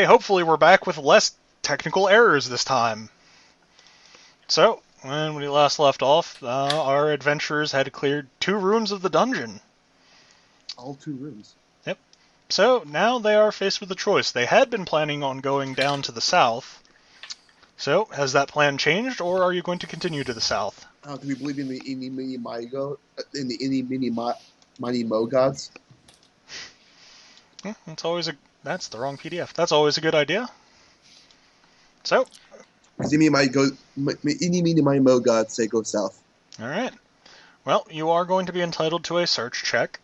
Okay, hopefully we're back with less technical errors this time. So, when we last left off, our adventurers had cleared 2 rooms of the dungeon. All 2 rooms. Yep. So, now they are faced with a choice. They had been planning on going down to the south. So, has that plan changed, or are you going to continue to the south? Do we believe in the Mini Mo gods? That's the wrong PDF. That's always a good idea. So, Mini Mini Mo gods say go south. alright. Well, you are going to be entitled to a search check.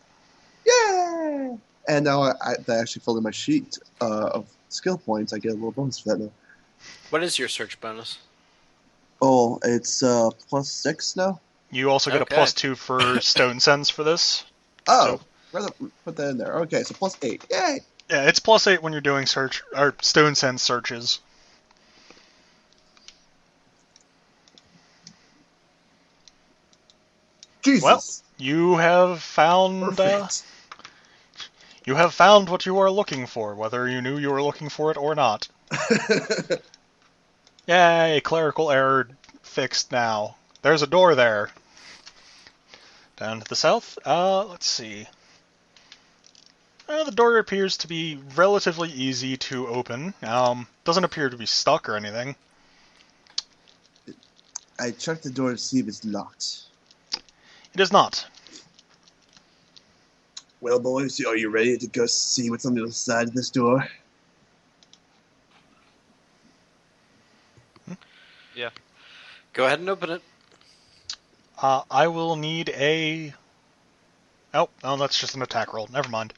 Yay! And now that actually filled in my sheet of skill points. I get a little bonus for that now. What is your search bonus? Oh, it's +6 now? You also get a +2 for stone sense for this. Oh, rather put that in there. Okay, so +8. Yay! Yeah, it's +8 when you're doing stone sense searches. Jesus. Well, you have found you have found what you are looking for, whether you knew you were looking for it or not. Yay, clerical error fixed now. There's a door there. Down to the south. Let's see. The door appears to be relatively easy to open. Doesn't appear to be stuck or anything. I checked the door to see if it's locked. It is not. Well, boys, are you ready to go see what's on the other side of this door? Yeah. Go ahead and open it. I will need a... Oh, that's just an attack roll. Never mind.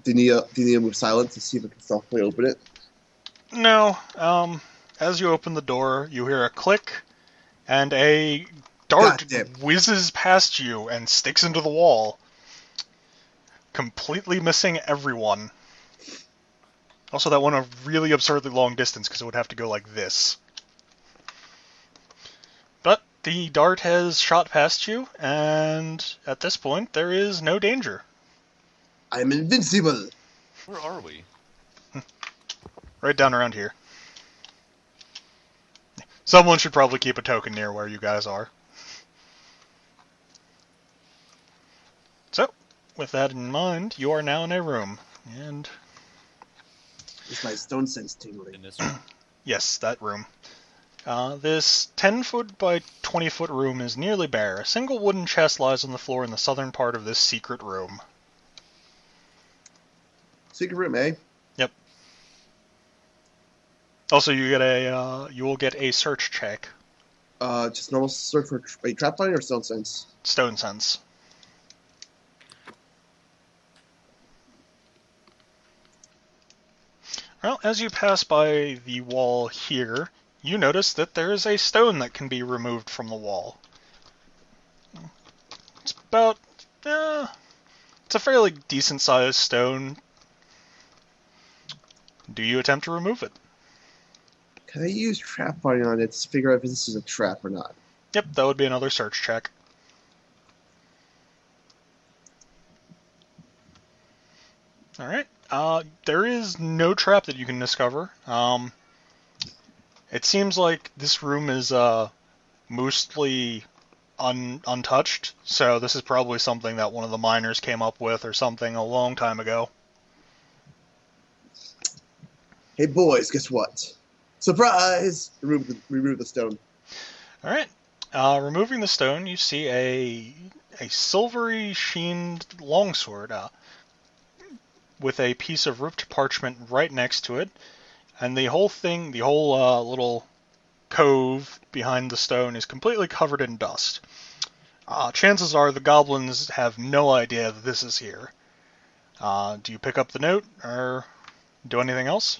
Do you need to move silent to see if I can softly open it? No. As you open the door, you hear a click, and a dart whizzes past you and sticks into the wall, completely missing everyone. Also, that went a really absurdly long distance because it would have to go like this. But the dart has shot past you, and at this point, there is no danger. I'm invincible! Where are we? Right down around here. Someone should probably keep a token near where you guys are. So, with that in mind, you are now in a room, and... Is my stone sense tingling? In this room? Yes, that room. This 10-foot by 20-foot room is nearly bare. A single wooden chest lies on the floor in the southern part of this secret room. Secret room, eh? Yep. Also, you will get a search check. Just normal search for a trap line or stone sense? Stone sense. Well, as you pass by the wall here, you notice that there is a stone that can be removed from the wall. It's about... it's a fairly decent-sized stone. Do you attempt to remove it? Can I use trap line on it to figure out if this is a trap or not? Yep, that would be another search check. Alright. There is no trap that you can discover. It seems like this room is mostly untouched, so this is probably something that one of the miners came up with or something a long time ago. Hey boys, guess what? Surprise! Remove the stone. Alright. Removing the stone, you see a silvery sheened longsword with a piece of ripped parchment right next to it, and the whole little cove behind the stone is completely covered in dust. Chances are the goblins have no idea that this is here. Do you pick up the note, or do anything else?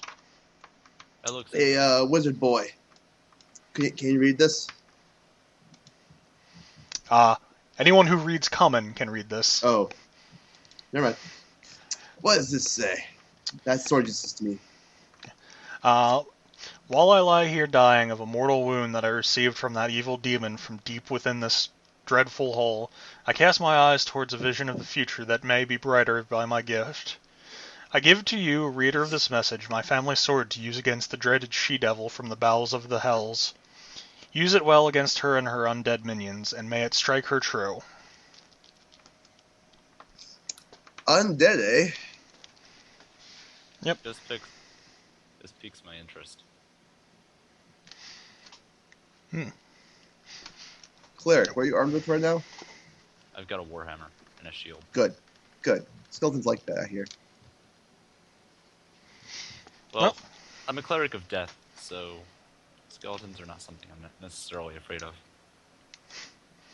Hey, wizard boy. Can you read this? Anyone who reads common can read this. Oh. Never mind. What does this say? That sword just says to me. While I lie here dying of a mortal wound that I received from that evil demon from deep within this dreadful hole, I cast my eyes towards a vision of the future that may be brighter by my gift. I give to you, reader of this message, my family sword to use against the dreaded she-devil from the bowels of the hells. Use it well against her and her undead minions, and may it strike her true. Undead, eh? Yep. This piques my interest. Cleric, what are you armed with right now? I've got a warhammer and a shield. Good. Skeletons like that, I hear. Well, I'm a cleric of death, so skeletons are not something I'm not necessarily afraid of.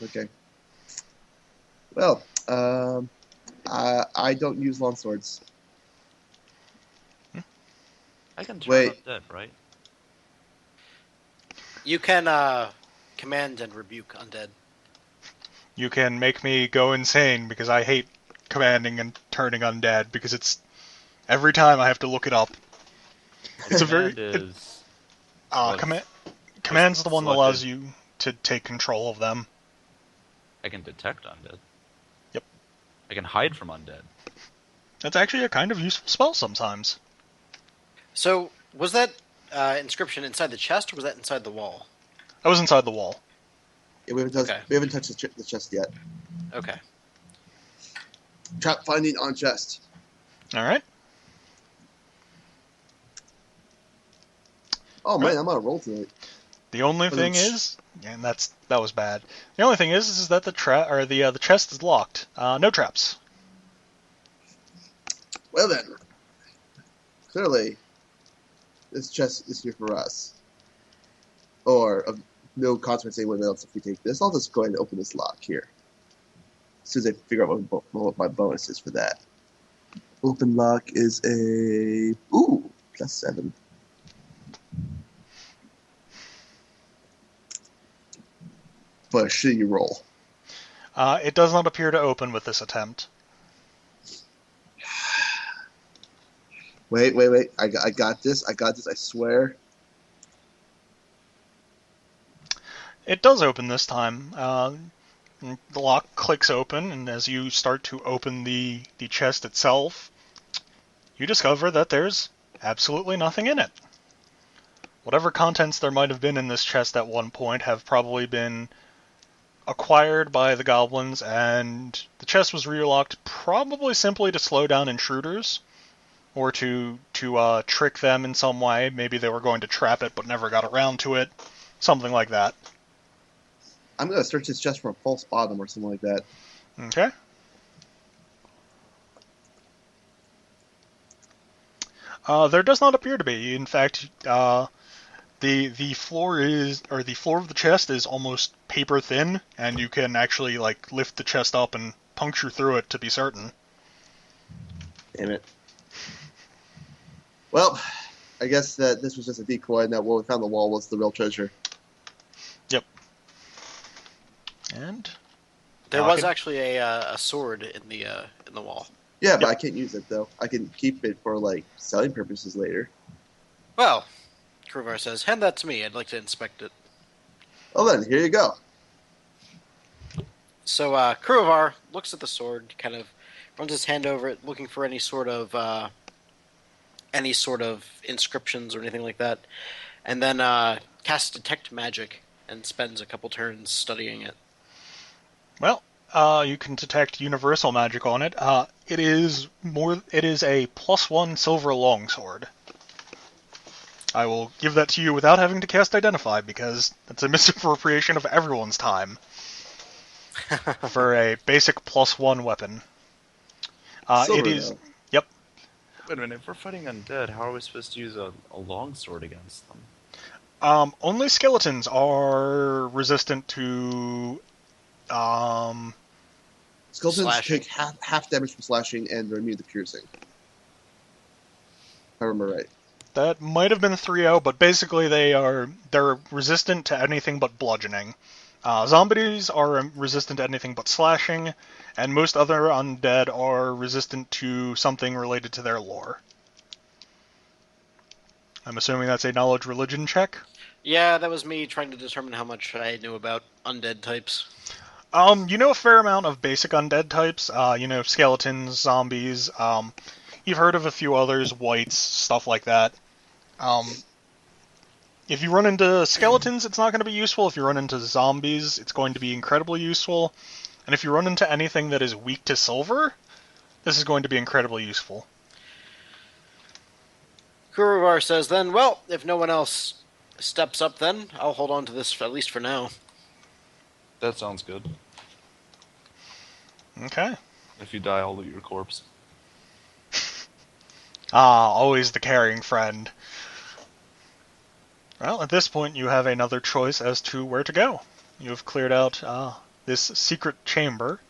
Okay. Well, I don't use longswords. I can turn Wait. undead, right? You can command and rebuke undead. You can make me go insane because I hate commanding and turning undead because it's every time I have to look it up. It's a very command's the one that allows you to take control of them. I can detect undead. Yep. I can hide from undead. That's actually a kind of useful spell sometimes. So, was that inscription inside the chest, or was that inside the wall? I was inside the wall. Yeah, we haven't touched the chest yet. Okay. Trap finding on chest. Alright. Oh man, I'm on a roll tonight. The only thing is, and that was bad. The only thing is that the chest is locked. No traps. Well then, clearly, this chest is here for us. Or of no consequence to anyone else if we take this. I'll just go ahead and open this lock here. As soon as I figure out what my bonus is for that. Open lock is a +7. But a shitty roll. It does not appear to open with this attempt. Wait. I got this, I swear. It does open this time. The lock clicks open, and as you start to open the chest itself, you discover that there's absolutely nothing in it. Whatever contents there might have been in this chest at one point have probably been acquired by the goblins, and the chest was relocked probably simply to slow down intruders, or to trick them in some way. Maybe they were going to trap it but never got around to it. Something like that. I'm going to search this chest for a false bottom or something like that. Okay. There does not appear to be. In fact, the floor of the chest is almost paper thin, and you can actually lift the chest up and puncture through it to be certain. Damn it. Well, I guess that this was just a decoy, and that what we found on the wall was the real treasure. Yep. And there was actually a sword in the wall. Yeah, but I can't use it though. I can keep it for selling purposes later. Well, Curuvar says, "Hand that to me. I'd like to inspect it." Oh, then here you go. So Curuvar looks at the sword, kind of runs his hand over it, looking for any sort of inscriptions or anything like that, and then casts Detect Magic and spends a couple turns studying it. Well, you can detect universal magic on it. It is a +1 silver longsword. I will give that to you without having to cast Identify, because that's a misappropriation of everyone's time for a basic +1 weapon. Silver, it is. though. Yep. Wait a minute, if we're fighting undead, how are we supposed to use a longsword against them? Only skeletons are resistant to. Skeletons Slashing. take half damage from slashing and they're immune to piercing. If I remember right. That might have been 3-0, but basically they're resistant to anything but bludgeoning. Zombies are resistant to anything but slashing, and most other undead are resistant to something related to their lore. I'm assuming that's a knowledge religion check? Yeah, that was me trying to determine how much I knew about undead types. You know a fair amount of basic undead types. Skeletons, zombies. You've heard of a few others, wights, stuff like that. If you run into skeletons, it's not going to be useful. If you run into zombies, it's going to be incredibly useful. And if you run into anything that is weak to silver, this is going to be incredibly useful. Curuvar says then, well, if no one else steps up then, I'll hold on to this at least for now. That sounds good. Okay. If you die, I'll loot your corpse. Always the caring friend. Well, at this point, you have another choice as to where to go. You have cleared out this secret chamber,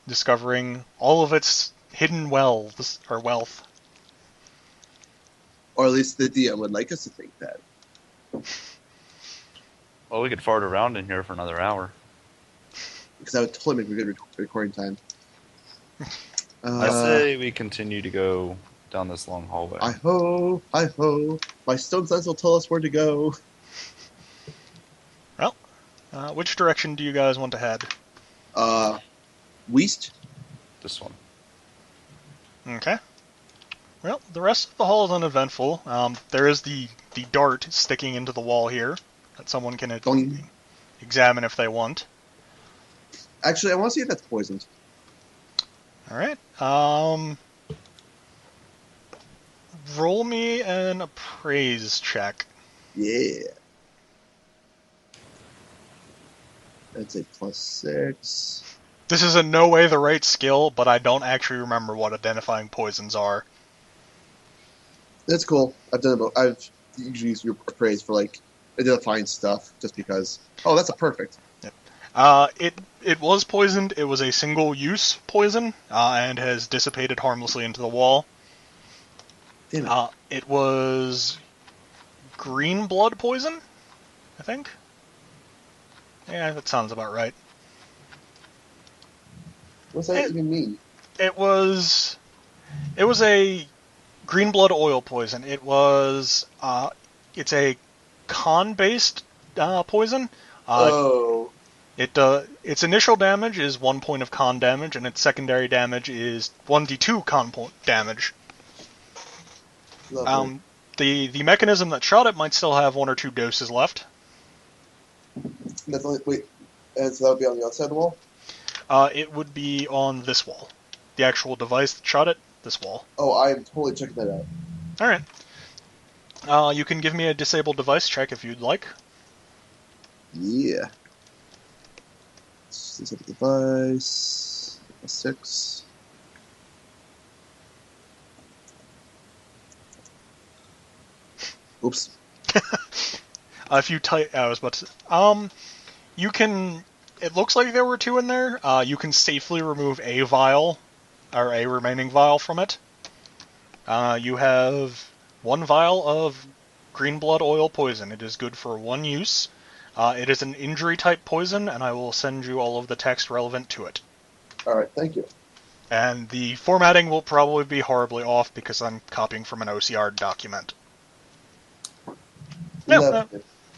discovering all of its hidden wealth. Or at least the DM would like us to think that. Well, we could fart around in here for another hour. Because that would totally make a good recording time. I say we continue to go down this long hallway. Hi-ho, hi-ho. My stone sense will tell us where to go. Well, which direction do you guys want to head? West? This one. Okay. Well, the rest of the hall is uneventful. There is the dart sticking into the wall here that someone can examine if they want. Actually, I want to see if that's poisoned. Alright. Roll me an appraise check. Yeah. That's a +6. This is in no way the right skill, but I don't actually remember what identifying poisons are. That's cool. I've done it. I've usually used your appraise for like identifying stuff, just because. Oh, that's a perfect. It was poisoned. It was a single-use poison, and has dissipated harmlessly into the wall. Damn it. It was green blood poison, I think. Yeah, that sounds about right. What's that even mean? It was a green blood oil poison. It was it's a con-based poison. Oh. Its initial damage is 1 point of con damage, and its secondary damage is 1d2 con damage. Lovely. The mechanism that shot it might still have 1 or 2 doses left. That's only, wait, and so that would be on the outside of the wall? It would be on this wall. The actual device that shot it, this wall. Oh, I am totally checking that out. Alright. You can give me a disabled device check if you'd like. Yeah. Let's set the device. +6. Oops. If you type, I was about to. You can. It looks like there were 2 in there. You can safely remove a vial, or a remaining vial from it. You have 1 vial of green blood oil poison. It is good for 1 use. It is an injury type poison, and I will send you all of the text relevant to it. Alright, thank you. And the formatting will probably be horribly off because I'm copying from an OCR document. No,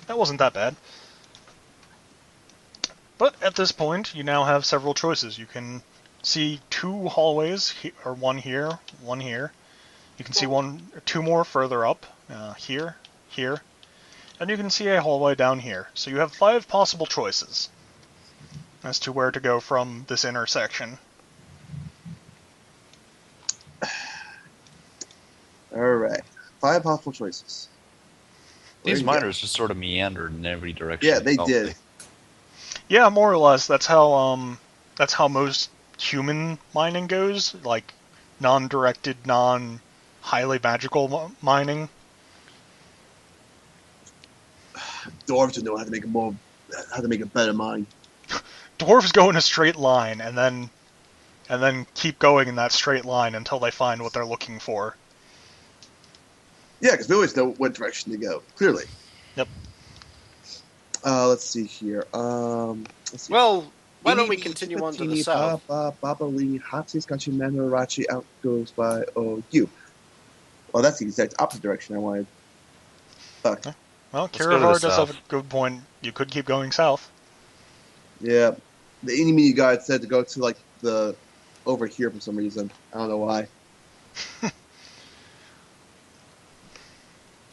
that wasn't that bad. But at this point, you now have several choices. You can see 2 hallways, or 1 here, 1 here. You can see 2 more further up, here, here. And you can see a hallway down here. So you have 5 possible choices as to where to go from this intersection. Alright. 5 possible choices. These miners just sort of meandered in every direction. Yeah, they did. Yeah, more or less. That's how most human mining goes. Like non-directed, non-highly magical mining. Dwarves would know how to make a better mine. Dwarves go in a straight line and then keep going in that straight line until they find what they're looking for. Yeah, because we always know what direction to go. Clearly. Yep. Let's see here. Let's see. Well, why don't we continue on to the south? Babali, Hatsi, Scotchy, Manarachi, out goes by OU. Well, that's the exact opposite direction I wanted. Fuck. Well, Let's go to Curuvar the does have a south. good point. You could keep going south. Yeah. The enemy guide said to go to, like, the over here for some reason. I don't know why.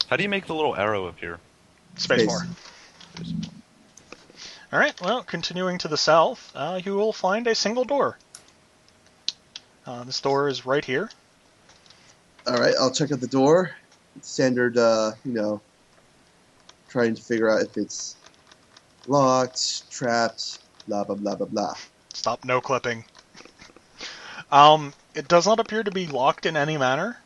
How do you make the little arrow appear? Spacebar. Alright, well, continuing to the south, you will find a single door. This door is right here. Alright, I'll check out the door. Standard, trying to figure out if it's locked, trapped, blah, blah, blah, blah, blah. Stop no clipping. It does not appear to be locked in any manner.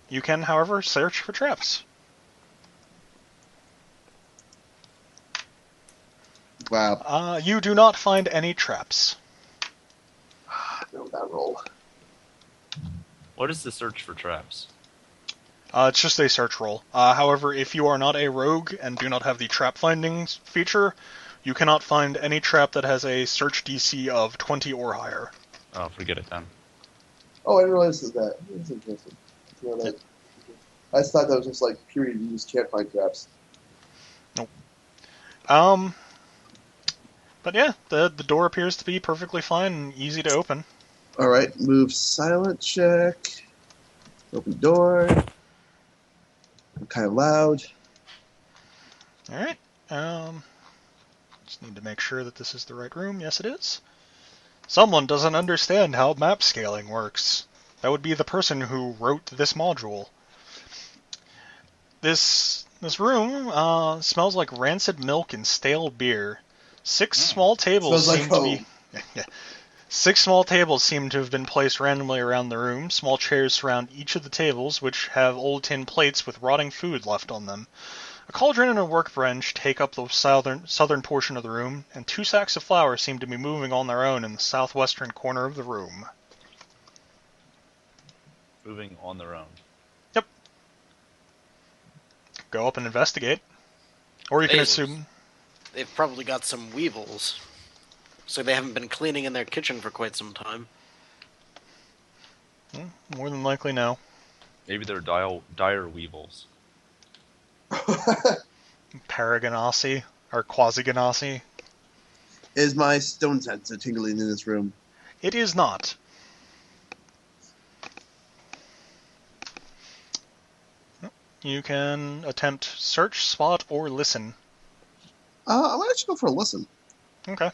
You can, however, search for traps. Wow. You do not find any traps. No, that roll. What is the search for traps? It's just a search roll. However, if you are not a rogue and do not have the trap findings feature, you cannot find any trap that has a search DC of 20 or higher. Oh, forget it then. Oh, I didn't realize that. That's interesting. You know, I just thought that was just like, period, you just can't find traps. Nope. But yeah, the door appears to be perfectly fine and easy to open. Alright, move silent check. Open door. I'm kind of loud. Alright, just need to make sure that this is the right room. Yes, it is. Someone doesn't understand how map scaling works. That would be the person who wrote this module. This room smells like rancid milk and stale beer. Six small tables Smells like seem to be... Six small tables seem to have been placed randomly around the room. Small chairs surround each of the tables, which have old tin plates with rotting food left on them. A cauldron and a workbench take up the southern portion of the room, and 2 sacks of flour seem to be moving on their own in the southwestern corner of the room. Moving on their own. Yep. Go up and investigate. Or you can assume... They've probably got some weevils. So they haven't been cleaning in their kitchen for quite some time. More than likely, no. Maybe they're dire weevils. Paragonasi, or Quasi-Ganassi. Is my stone sensor tingling in this room? It is not. You can attempt search, spot, or listen. I'm going to go for a listen. Okay.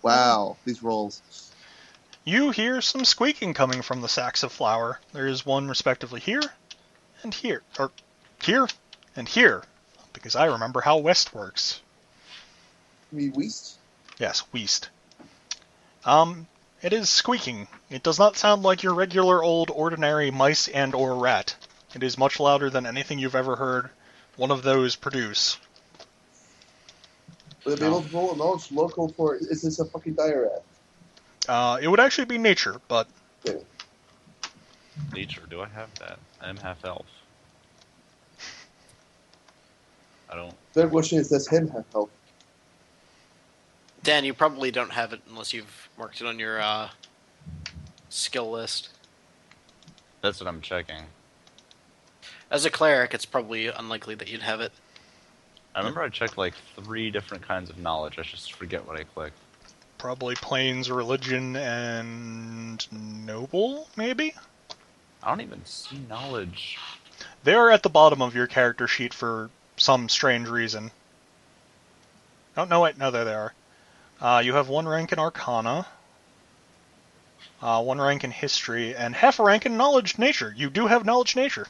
Wow, these rolls. You hear some squeaking coming from the sacks of flour. There is one respectively here, and here. Or here, and here. Because I remember how West works. You mean West? Yes, West. It is squeaking. It does not sound like your regular old ordinary mice and or rat. It is much louder than anything you've ever heard one of those produce. Would it be able to roll a knowledge local for... Is this a fucking dire rat? It would actually be nature, but... Okay. Nature, do I have that? I am half elf. I don't... Third question is, does him have health? Dan, you probably don't have it unless you've marked it on your skill list. That's what I'm checking. As a cleric, it's probably unlikely that you'd have it. I remember I checked like 3 different kinds of knowledge. I just forget what I clicked. Probably plains, religion, and noble, maybe? I don't even see knowledge. They are at the bottom of your character sheet for some strange reason. Oh, no, wait, no, there they are. You have 1 rank in Arcana, 1 rank in History, and half a rank in Knowledge Nature. You do have Knowledge Nature.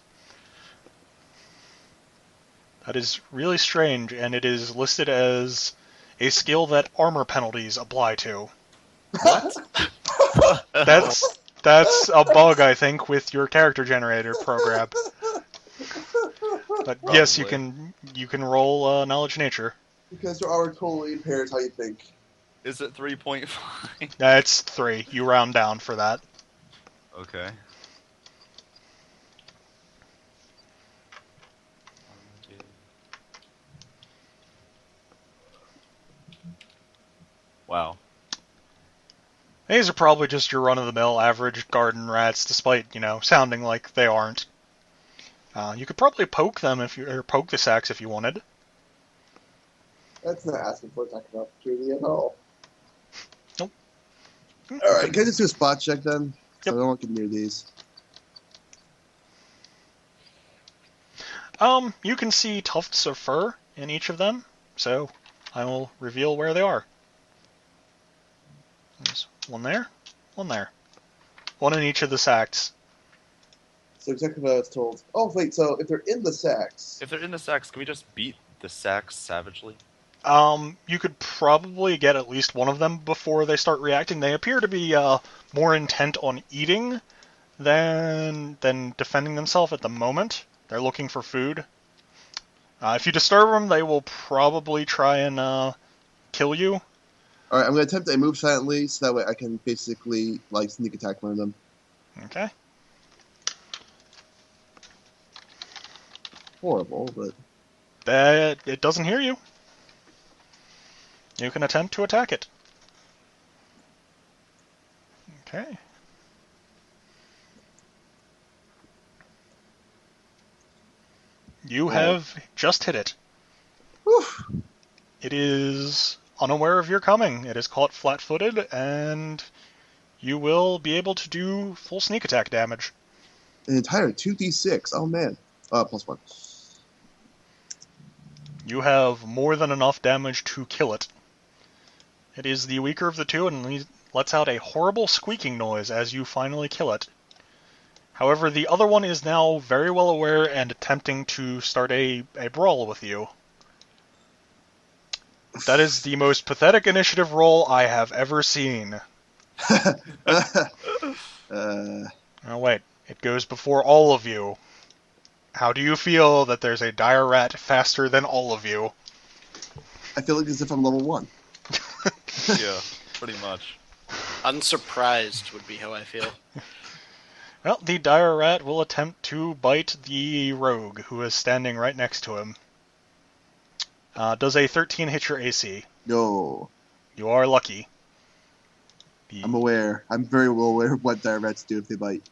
That is really strange, and it is listed as a skill that armor penalties apply to. What? That's a bug, I think, with your character generator program. But yes, you can roll Knowledge Nature. Because your armor totally impairs how you think. Is it 3.5? That's 3. You round down for that. Okay. Wow. These are probably just your run-of-the-mill average garden rats, despite, sounding like they aren't. You could probably poke them or poke the sacks if you wanted. That's not asking for a second opportunity at all. Nope. Alright, can I just do a spot check then? So Yep. I don't want to get near these. You can see tufts of fur in each of them, so I will reveal where they are. There's one there, one there. One in each of the sacks. So exactly what I was told. Oh, wait, so if they're in the sacks... If they're in the sacks, can we just beat the sacks savagely? You could probably get at least one of them before they start reacting. They appear to be more intent on eating than defending themselves at the moment. They're looking for food. If you disturb them, they will probably try and kill you. Alright, I'm going to attempt to move silently so that way I can basically, like, sneak attack one of them. Okay. Horrible, but... It doesn't hear you. You can attempt to attack it. Okay. You have just hit it. Whew. It is unaware of your coming. It is caught flat-footed, and you will be able to do full sneak attack damage. An entire 2d6. Oh, man. Plus 1. You have more than enough damage to kill it. It is the weaker of the two, and lets out a horrible squeaking noise as you finally kill it. However, the other one is now very well aware and attempting to start a brawl with you. That is the most pathetic initiative roll I have ever seen. Oh wait, it goes before all of you. How do you feel that there's a dire rat faster than all of you? I feel like as if I'm level 1. Yeah, pretty much. Unsurprised would be how I feel. Well, the dire rat will attempt to bite the rogue, who is standing right next to him. Does a 13 hit your AC? No. You are lucky. I'm aware. I'm very well aware of what dire rats do if they bite.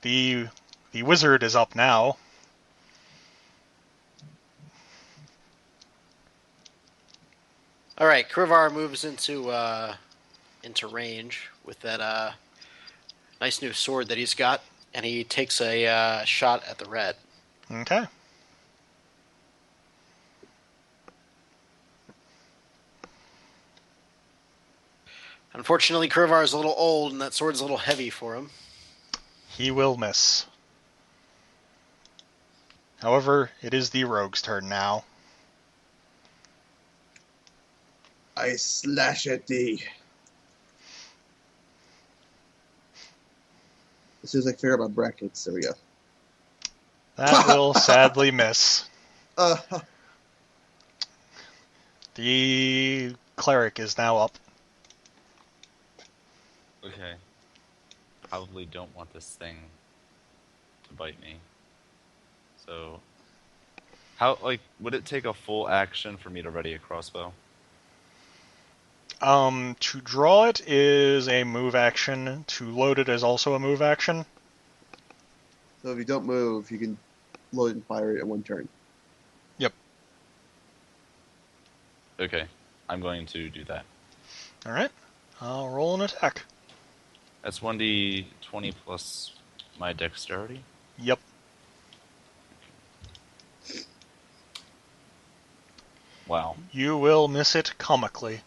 The wizard is up now. All right, Curuvar moves into range with that nice new sword that he's got, and he takes a shot at the rat. Okay. Unfortunately, Curuvar is a little old, and that sword's a little heavy for him. He will miss. However, it is the rogue's turn now. I slash at thee. As soon as I figure out my brackets, there we go. That will sadly miss. Uh, The cleric is now up. Okay. Probably don't want this thing to bite me. So, would it take a full action for me to ready a crossbow? To draw it is a move action. To load it is also a move action. so if you don't move, you can load it and fire it at one turn. Yep. Okay, I'm going to do that. Alright. I'll roll an attack. That's 1d20 plus my dexterity. Yep. Wow. You will miss it comically.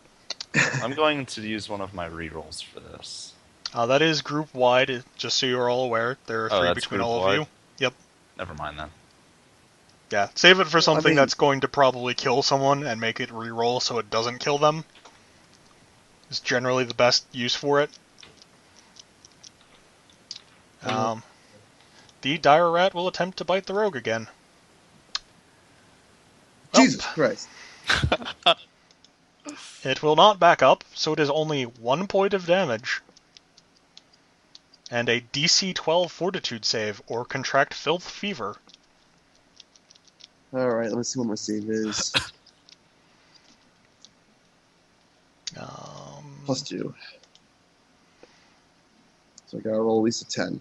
I'm going to use one of my rerolls for this. That is group wide, just so you're all aware. There are Oh, three that's between all of group-wide? you. Yep. Never mind then. Yeah, save it for something mean- that's going to probably kill someone and make it reroll so it doesn't kill them. Is generally the best use for it. The dire rat will attempt to bite the rogue again. Jesus Christ. It will not back up, so it is only 1 point of damage. And a DC 12 fortitude save, or contract filth fever. Alright, let's see what my save is. Plus 2. So I gotta roll at least a 10.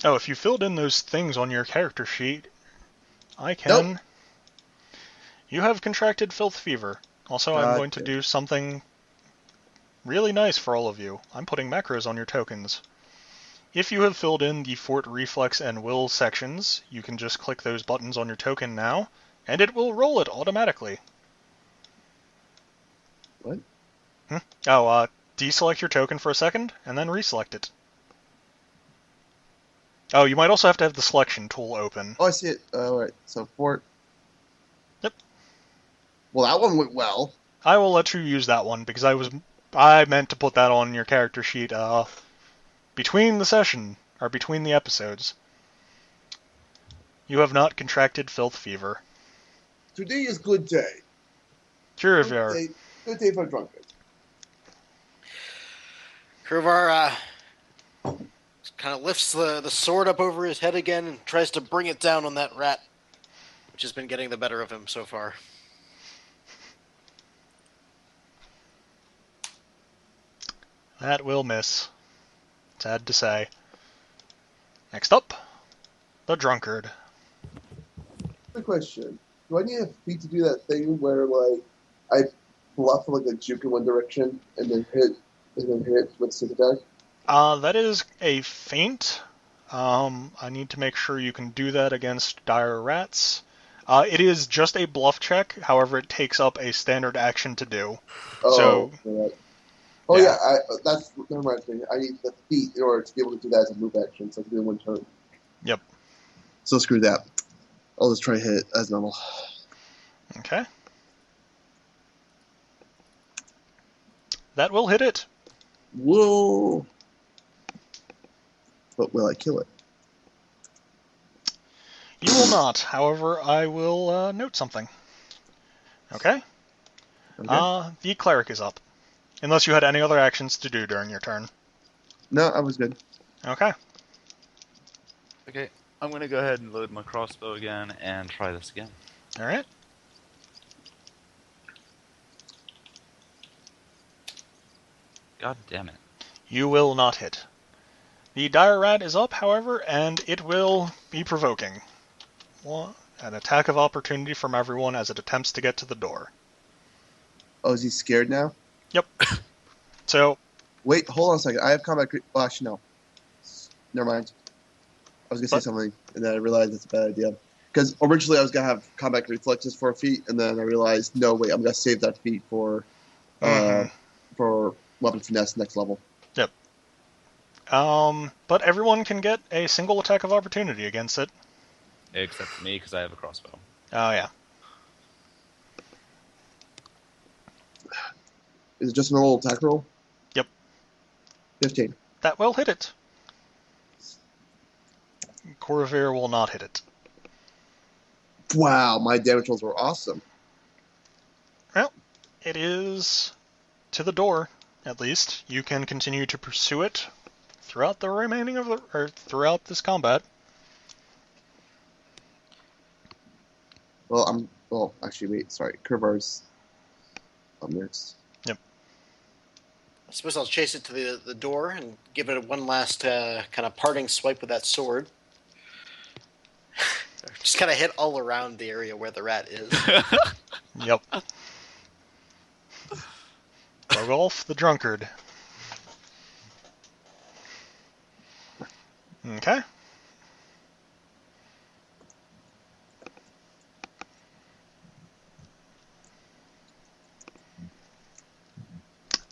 Oh, if you filled in those things on your character sheet, I can. Nope. You have contracted filth fever. Also, I'm going to do something really nice for all of you. I'm putting macros on your tokens. If you have filled in the Fort Reflex and Will sections, you can just click those buttons on your token now, and it will roll it automatically. What? Deselect your token for a second, and then reselect it. Oh, you might also have to have the selection tool open. Oh, I see it. Alright, so Fort. Yep. Well, that one went well. I will let you use that one, because I meant to put that on your character sheet, between the episodes. You have not contracted filth fever. Today is good day. Curuvar. Good day for drunkard. Curuvar kind of lifts the sword up over his head again and tries to bring it down on that rat, which has been getting the better of him so far. That will miss. Sad to say. Next up, the drunkard. Good question. Do I need a feat to do that thing where, like, I bluff like a juke in one direction and then hit with sneak attack? That is a feint. I need to make sure you can do that against dire rats. It is just a bluff check, however, it takes up a standard action to do. Oh, So, right. Oh yeah, that reminds me. I need the feat in order to be able to do that as a move action, so I can do it in one turn. Yep. So screw that. I'll just try to hit it as normal. Okay. That will hit it. Whoa! But will I kill it? You will not. However, I will note something. Okay? The Cleric is up. Unless you had any other actions to do during your turn. No, I was good. Okay. Okay, I'm going to go ahead and load my crossbow again and try this again. Alright. God damn it. You will not hit. The dire rat is up, however, and it will be provoking. An attack of opportunity from everyone as it attempts to get to the door. Oh, is he scared now? Yep. So, Wait, hold on a second. I have combat. Well, actually, no. Never mind. I was gonna say something, and then I realized it's a bad idea. Because originally I was gonna have combat reflexes for a feat, and then I realized, no, wait, I'm gonna save that feat for weapon finesse next level. Yep. But everyone can get a single attack of opportunity against it. Except for me, because I have a crossbow. Oh, yeah. Is it just an old attack roll? Yep. 15. That will hit it. Curuvar will not hit it. Wow, my damage rolls were awesome. Well, it is to the door, at least. You can continue to pursue it throughout the remaining of throughout this combat. Well, actually, wait, sorry. Curuvar's up next. Yep. I suppose I'll chase it to the door and give it one last kind of parting swipe with that sword. Just kind of hit all around the area where the rat is. Yep. Bogalf the drunkard. Okay.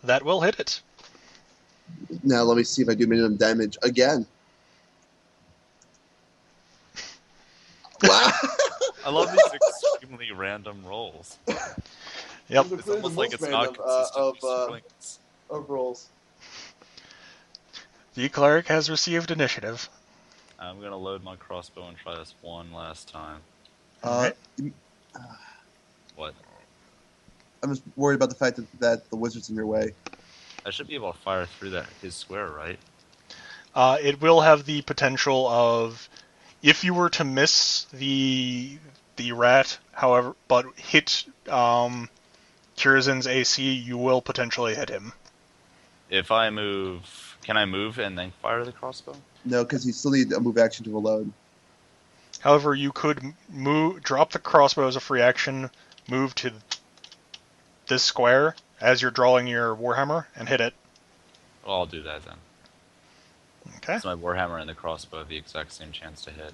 That will hit it. Now let me see if I do minimum damage again. Wow. I love these extremely random rolls. Yep. It's almost like it's not consistent. Of rolls. The cleric has received initiative. I'm going to load my crossbow and try this one last time. Alright. What? I'm just worried about the fact that the wizard's in your way. I should be able to fire through his square, right? It will have the potential of, if you were to miss the rat, however, but hit Curzon's AC, you will potentially hit him. If I move, can I move and then fire the crossbow? No, because you still need a move action to reload. However, you could drop the crossbow as a free action, move to this square as you're drawing your Warhammer and hit it. Well, I'll do that then. Okay. It's my Warhammer and the crossbow have the exact same chance to hit.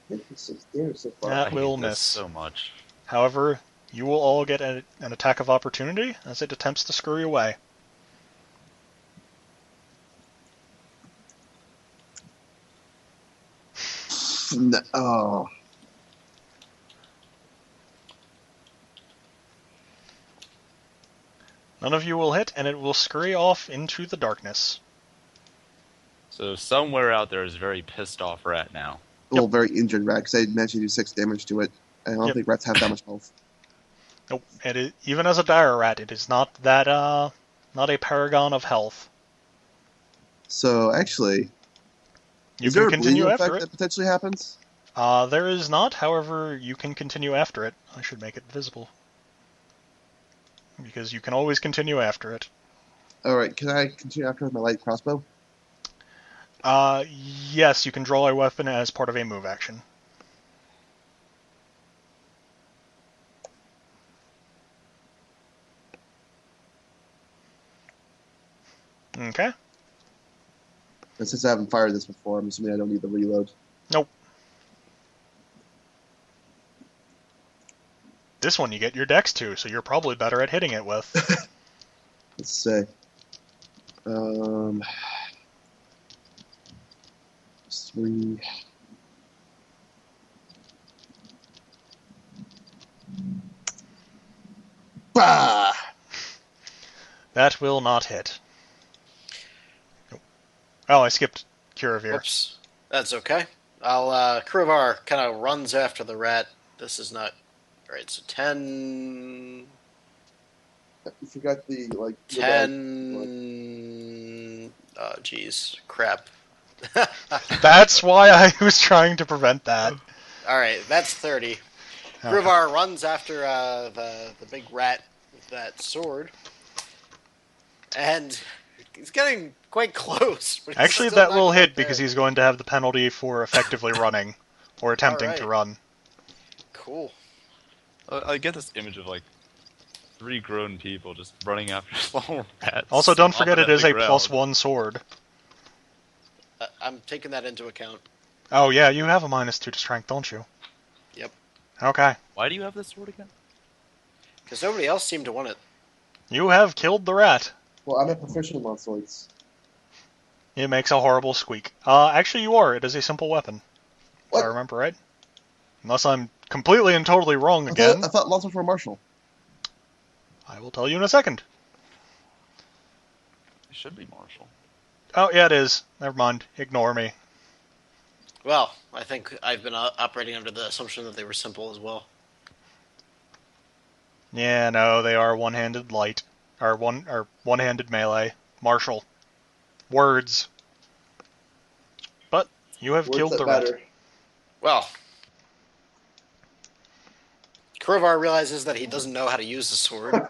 It's 6 damage so far. That I will hate this miss. so much. However, you will all get an attack of opportunity as it attempts to scurry away. No, oh. None of you will hit, and it will scurry off into the darkness. So somewhere out there is a very pissed off rat now. Well, very injured rat, because I managed to do 6 damage to it. I don't Yep. think rats have that much health. Nope. Even as a dire rat, it is not that not a paragon of health. So, actually, You is there can a bleeding continue effect after it. that potentially happens? There is not, however, you can continue after it. I should make it visible. Because you can always continue after it. Alright, can I continue after with my light crossbow? Yes, you can draw a weapon as part of a move action. Okay. And since I haven't fired this before, I'm assuming I don't need the reload. Nope. This one you get your dex to, so you're probably better at hitting it with. Let's see. It's 3. Bah! That will not hit. Nope. Oh, I skipped Curuvar. Whoops. That's okay. Curuvar kind of runs after the rat. This is not... Alright, so 10... You forgot the, 10... Oh, jeez. Crap. That's why I was trying to prevent that. Alright, that's 30. Okay. Curuvar runs after the big rat with that sword. And he's getting quite close. But he's Actually, still that not will quite hit there. because he's going to have the penalty for effectively running, or attempting to Alright. run. Cool. I get this image of 3 grown people just running after small rats. Also, don't forget it stomping is at a the ground. +1 sword. I'm taking that into account. Oh yeah, you have a -2 to strength, don't you? Yep. Okay. Why do you have this sword again? Because nobody else seemed to want it. You have killed the rat. Well, I'm a professional on swords. It makes a horrible squeak. Actually you are. It is a simple weapon. What? If I remember right. Unless I'm completely and totally wrong I again. thought longswords were martial. I will tell you in a second. It should be martial. Oh, yeah, it is. Never mind. Ignore me. Well, I think I've been operating under the assumption that they were simple as well. Yeah, no, they are one-handed light. Or one-handed melee. Martial. Words. But you have Words killed that the rat. matter. Well, Curuvar realizes that he doesn't know how to use the sword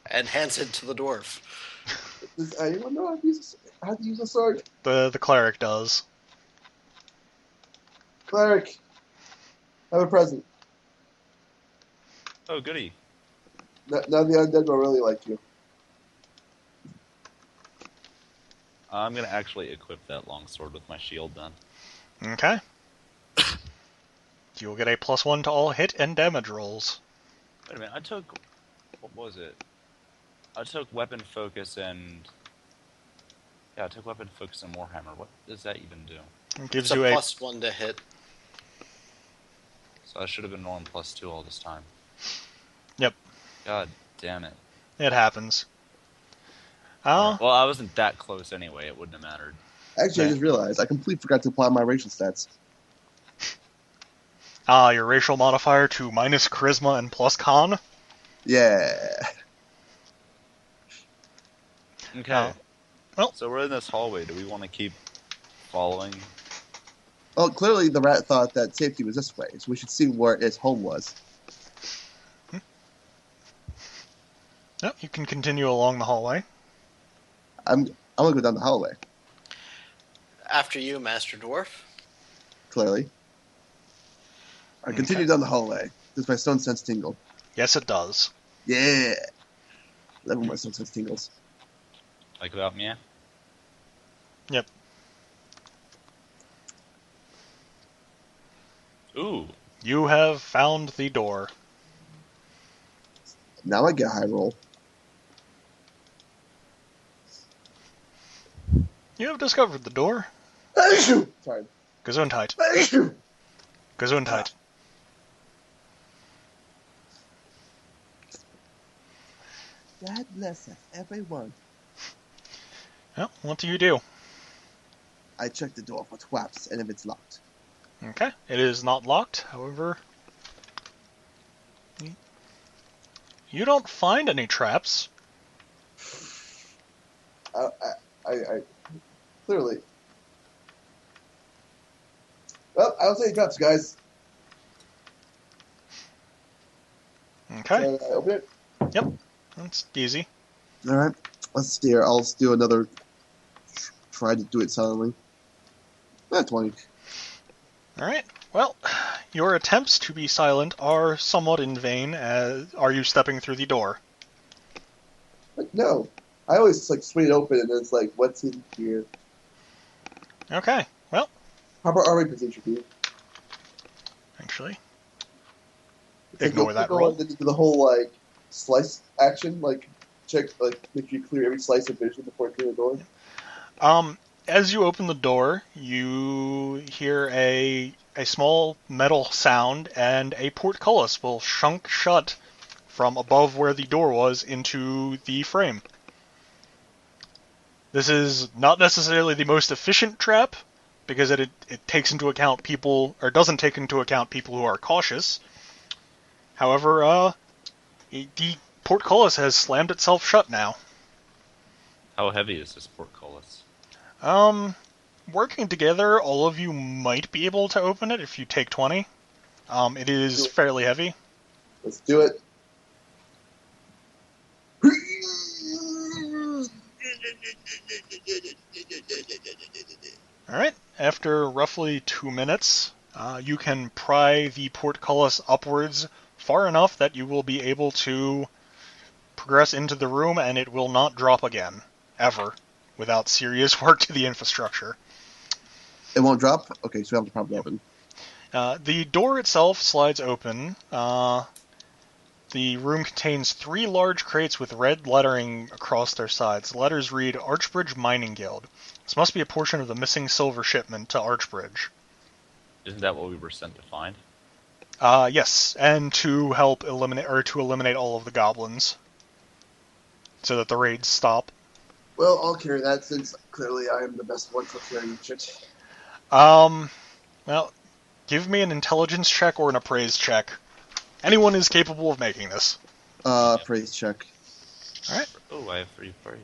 and hands it to the dwarf. Does anyone know how to use a sword? The cleric does. Cleric, have a present. Oh, goody. Now the undead will really like you. I'm going to actually equip that longsword with my shield then. Okay. You will get a +1 to all hit and damage rolls. Wait a minute, I took... What was it? I took weapon focus and... Yeah, I took weapon focus and Warhammer. What does that even do? It gives It's you a a... +1 to hit. So I should have been rolling +2 all this time. Yep. God damn it. It happens. Well, I wasn't that close anyway. It wouldn't have mattered. Actually, I Yeah. just realized I completely forgot to apply my racial stats. Your racial modifier to minus charisma and plus con. Yeah. Okay. well- So we're in this hallway. Do we want to keep following? Well, clearly the rat thought that safety was this way, so we should see where its home was. Yep, you can continue along the hallway. I'm gonna go down the hallway. After you, Master Dwarf. Clearly. I continue Okay. down the hallway. Does my stone sense tingle? Yes, it does. Yeah. Love when my stone sense tingles. Like about me? Yep. Ooh. You have found the door. Now I get high roll. You have discovered the door. Sorry. Gesundheit. Gesundheit. God bless us, everyone. Well, what do you do? I check the door for traps and if it's locked. Okay. It is not locked, however. You don't find any traps. I clearly. Well, I don't see any traps, guys. Okay. So I open it. Yep. That's easy. All right. Let's see here. I'll just do another. Try to do it silently. 20. Alright. Well, your attempts to be silent are somewhat in vain. Are you stepping through the door? But no. I always like swing it open and then it's like, what's in here? Okay. Well, Proper armory position, dude. actually, It's like ignore open that the door roll. and then do the whole like slice action, like check, like make sure you clear every slice of vision before you clear the door. As you open the door, you hear a small metal sound, and a portcullis will shunk shut from above where the door was into the frame. This is not necessarily the most efficient trap, because it takes into account people, or doesn't take into account people who are cautious. However, the portcullis has slammed itself shut now. How heavy is this portcullis? Working together, all of you might be able to open it if you take 20. It is fairly heavy. Let's do it. Alright, after roughly 2 minutes, you can pry the portcullis upwards far enough that you will be able to progress into the room, and it will not drop again, ever, without serious work to the infrastructure. It won't drop? Okay, so we have to prop it open. The door itself slides open. The room contains 3 large crates with red lettering across their sides. The letters read Archbridge Mining Guild. This must be a portion of the missing silver shipment to Archbridge. Isn't that what we were sent to find? Yes, and to help eliminate all of the goblins, so that the raids stop. Well, I'll carry that since clearly I am the best one for carrying shit. Well, give me an intelligence check or an appraise check. Anyone is capable of making this. Praise check. Alright. Oh, I have 3 praise.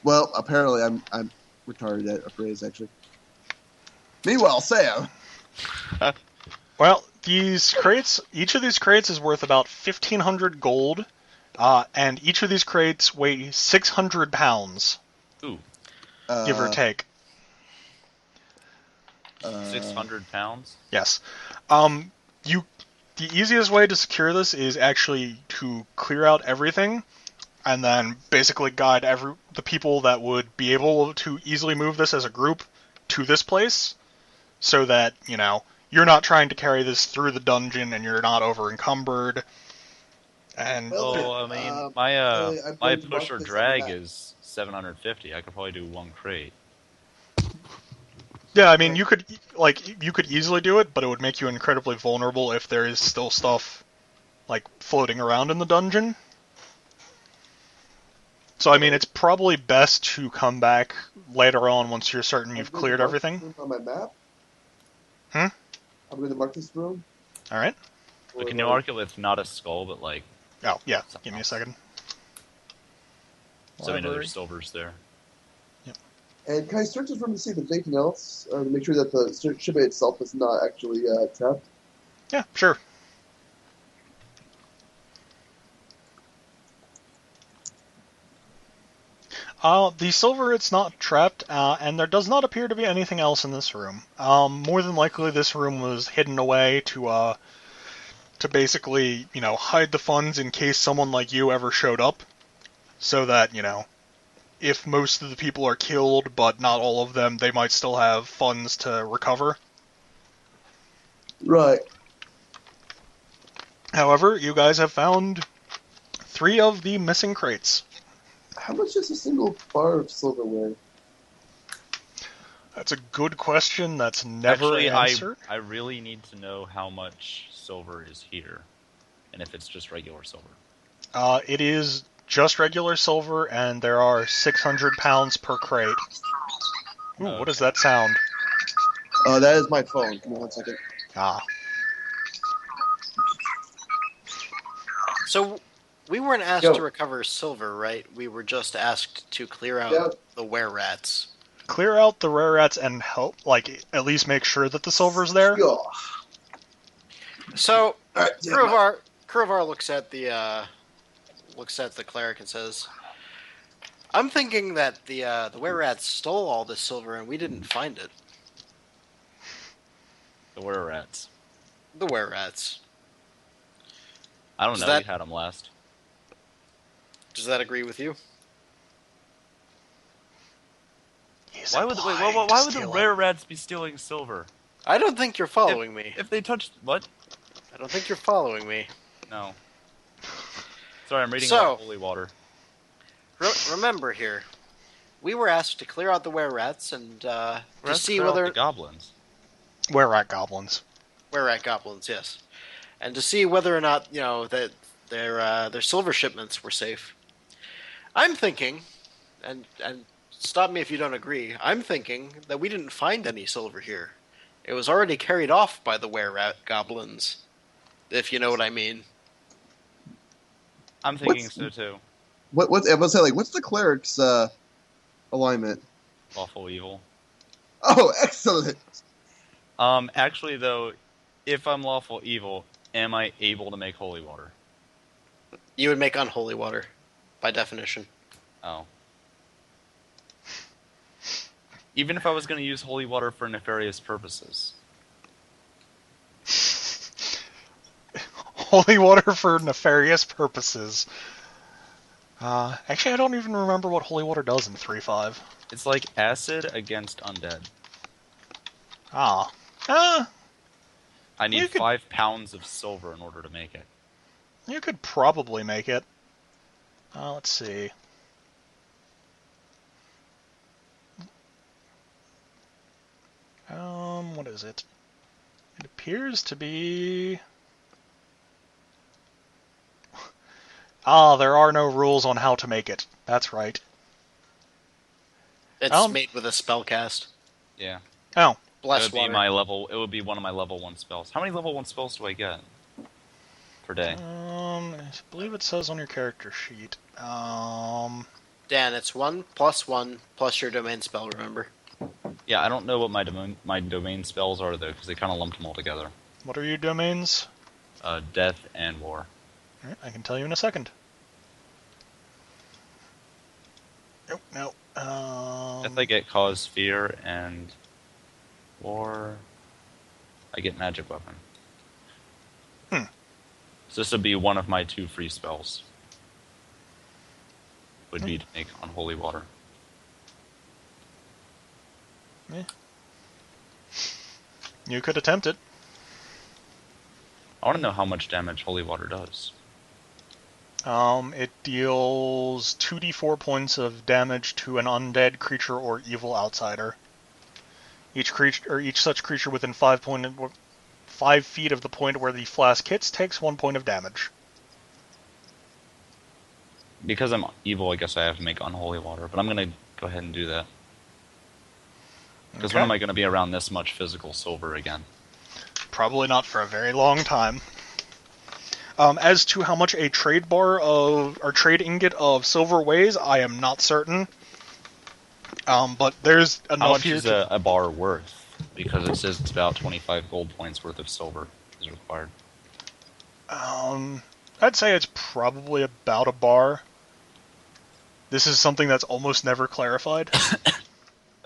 Well, apparently I'm retarded at appraise, actually. Meanwhile, Sam. Well, each of these crates is worth about 1,500 gold, and each of these crates weigh 600 pounds, Ooh, give or take. 600 pounds? Yes. The easiest way to secure this is actually to clear out everything, and then basically guide the people that would be able to easily move this as a group to this place, so that, you're not trying to carry this through the dungeon and you're not over encumbered. And my push or drag is 750. I could probably do 1 crate. yeah, I mean, you could easily do it, but it would make you incredibly vulnerable if there is still stuff floating around in the dungeon. So I mean, it's probably best to come back later on once you're certain you've cleared everything. On my map. Hmm? I'm going to mark this room. All right. But can you mark it with not a skull, but Oh yeah. something Give me a else? second. So we know Library. there's silvers there. And can I search this room to see if there's anything else, to make sure that the shipment itself is not actually trapped? Yeah, sure. The silver, it's not trapped, and there does not appear to be anything else in this room. More than likely, this room was hidden away to basically, hide the funds in case someone like you ever showed up, so that, if most of the people are killed, but not all of them, they might still have funds to recover. Right. However, you guys have found 3 of the missing crates. How much is a single bar of silverware? That's a good question that's never Actually, answered. I really need to know how much silver is here, and if it's just regular silver. It is just regular silver, and there are 600 pounds per crate. Ooh, Okay. what does that sound? That is my phone. Give me 1 second. Ah. So we weren't asked to recover silver, right? We were just asked to clear out the were-rats. Clear out the rare rats and help, at least make sure that the silver's there. Yeah. So All right, Curuvar looks at the cleric and says, "I'm thinking that the were-rats stole all this silver and we didn't find it." The were-rats. The were-rats. I don't Does know. that- We had them last. Does that agree with you? Why would the rare rats be stealing silver? I don't think you're following me. If they touched what? I don't think you're following me. No. Sorry, I'm reading So- about holy water. Remember here, we were asked to clear out the were-rats and to see whether the goblins. Were-rat goblins. were-rat goblins, yes, and to see whether or not that their silver shipments were safe. I'm thinking, and stop me if you don't agree. I'm thinking that we didn't find any silver here. It was already carried off by the were-rat goblins, if you know what I mean. I'm thinking so too. What's the cleric's alignment? Lawful evil. Oh, excellent. Actually though, if I'm lawful evil, am I able to make holy water? You would make unholy water, by definition. Oh. Even if I was going to use holy water for nefarious purposes. Holy water for nefarious purposes. Actually, I don't even remember what holy water does in 3.5. It's like acid against undead. Ah. I need You could- 5 pounds of silver in order to make it. You could probably make it. Let's see. What is it? It appears to be... there are no rules on how to make it. That's right. It's made with a spell cast. Yeah. Oh. Bless It would water. be my level. It would be one of my level 1 spells. How many level 1 spells do I get per day? I believe it says on your character sheet. Dan, it's 1 plus 1 plus your domain spell, remember? Yeah, I don't know what my domain spells are though, because they kind of lumped them all together. What are your domains? Death and war. Alright, I can tell you in a second. Nope, no. Death I get cause fear, and war I get magic weapon. So this would be one of my 2 free spells. Would be to make unholy water. You could attempt it. I want to know how much damage holy water does. It deals 2d4 points of damage to an undead creature or evil outsider. Each such creature within 5 feet of the point where the flask hits takes 1 point of damage. Because I'm evil, I guess I have to make unholy water, but I'm going to go ahead and do that. Because when am I going to be around this much physical silver again? Probably not for a very long time. As to how much a trade trade ingot of silver weighs, I am not certain. But there's enough How much here is a bar worth? Because it says it's about 25 gold points worth of silver is required. I'd say it's probably about a bar. This is something that's almost never clarified.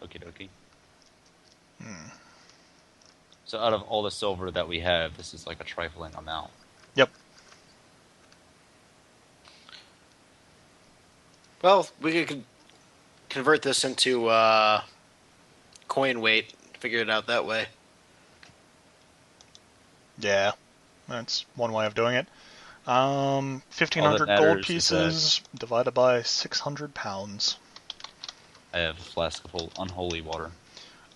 Okie dokie. Hmm. So out of all the silver that we have, this is like a trifling amount. Yep. Well, we could convert this into coin weight. Figure it out that way. Yeah, that's one way of doing it. All 1,500 that gold matters is pieces divided by 600 pounds. I have a flask of unholy water.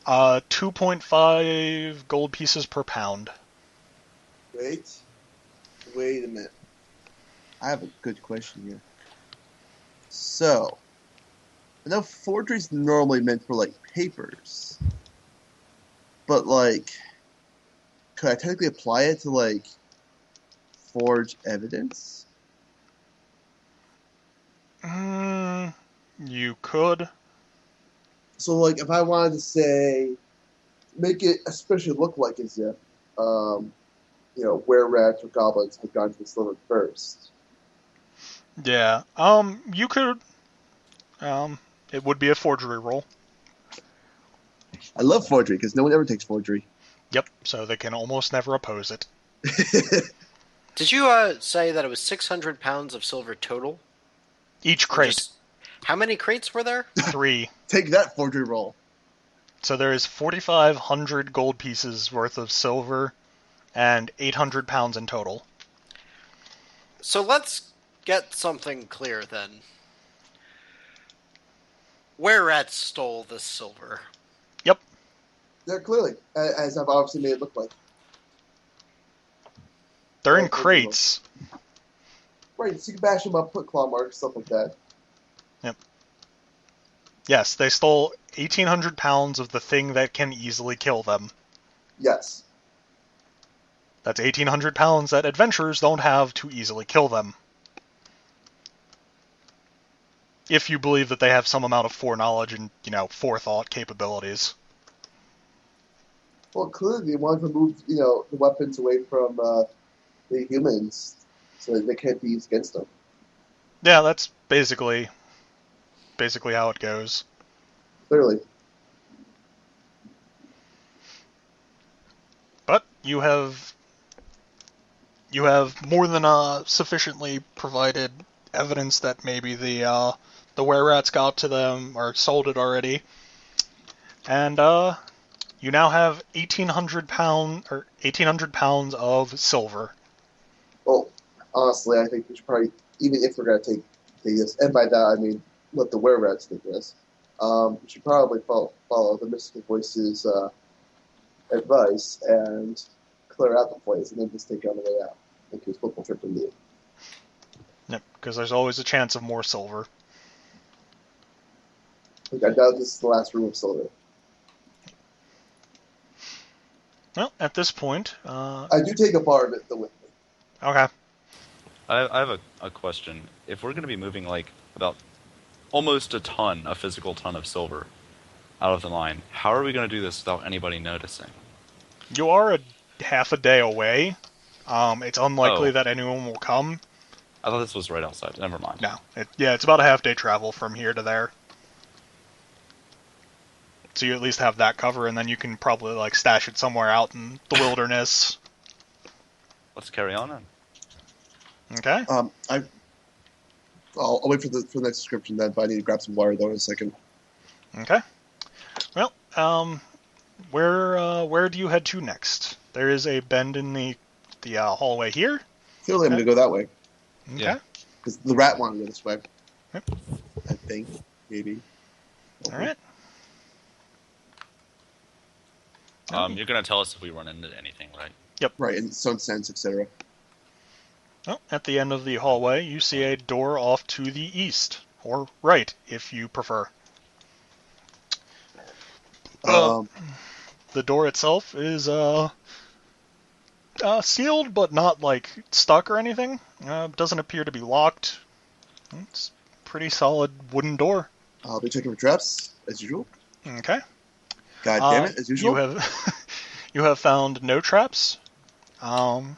2.5 gold pieces per pound. Wait a minute. I have a good question here. So, I know forgery's normally meant for, like, papers. But, like, could I technically apply it to, like, forge evidence? You could. So, like, if I wanted to say, make it especially look like as if, were rats or goblins had gone to the silver first. Yeah. You could. It would be a forgery roll. I love forgery because no one ever takes forgery. Yep. So they can almost never oppose it. Did you say that it was 600 pounds of silver total? Each crate. How many crates were there? 3. Take that forgery roll. So there is 4,500 gold pieces worth of silver and 800 pounds in total. So let's get something clear then. Were rats stole this silver? Yep. Yeah, clearly, as I've obviously made it look like. They're in crates. Right, so you can bash them up, put claw marks, stuff like that. Yep. Yes, they stole 1,800 pounds of the thing that can easily kill them. Yes. That's 1,800 pounds that adventurers don't have to easily kill them. If you believe that they have some amount of foreknowledge and, forethought capabilities. Well, clearly they want to remove, the weapons away from the humans so that they can't be used against them. Yeah, that's basically how it goes. Clearly. But you have more than sufficiently provided evidence that maybe the were-rats got to them or sold it already, and you now have 1,800 pounds of silver. Well, honestly, I think we should probably, even if we're going to take this, and by that I mean let the were-rats take this, we should probably follow the Mystical Voice's advice and clear out the place and then just take it on the way out. In case football trip indeed. Yep, because there's always a chance of more silver. I doubt this is the last room of silver. Well, at this point... I do take a bar of it, though, with me. Okay. I have a question. If we're going to be moving like about almost a physical ton of silver out of the mine, how are we going to do this without anybody noticing? You are half a day away. It's unlikely that anyone will come. I thought this was right outside. Never mind. No. It's about a half-day travel from here to there. So you at least have that cover, and then you can probably stash it somewhere out in the wilderness. Let's carry on then. Okay. I'll wait for the next description then, but I need to grab some water though in a second. Okay. Well, where do you head to next? There is a bend in the hallway here. Clearly, I'm going to go that way. Okay. Yeah. Because the rat wanted to go this way. Yep. I think. Maybe. All right. You're going to tell us if we run into anything, right? Yep. Right, in some sense, etc. Well, at the end of the hallway, you see a door off to the east, or right, if you prefer. The door itself is sealed, but not stuck or anything. Doesn't appear to be locked. It's a pretty solid wooden door. I'll be checking for traps, as usual. Okay. God damn it, as usual. You have found no traps. And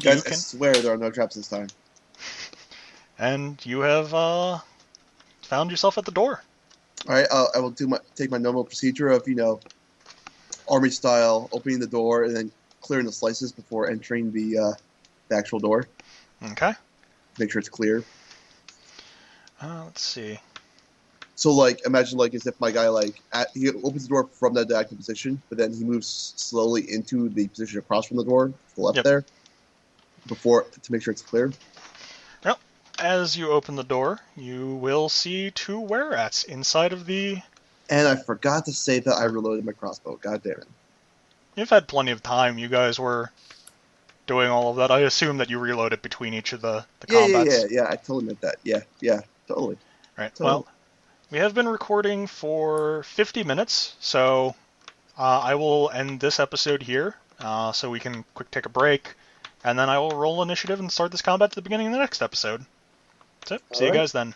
Guys, you can I swear there are no traps this time. and you have found yourself at the door. All right, I will take my normal procedure of army style, opening the door and then clearing the slices before entering the actual door. Okay. Make sure it's clear. Let's see. So, imagine, as if my guy, he opens the door from that active position, but then he moves slowly into the position across from the door, to the left there, to make sure it's clear. Yep. As you open the door, you will see 2 were-rats inside of the... And I forgot to say that I reloaded my crossbow. God damn it. You've had plenty of time. You guys were doing all of that. I assume that you reloaded between each of the combats. Yeah, I totally meant that. Yeah, totally. Right. Totally. Well, we have been recording for 50 minutes, so I will end this episode here, so we can quick take a break, and then I will roll initiative and start this combat at the beginning of the next episode. That's it. See you guys then.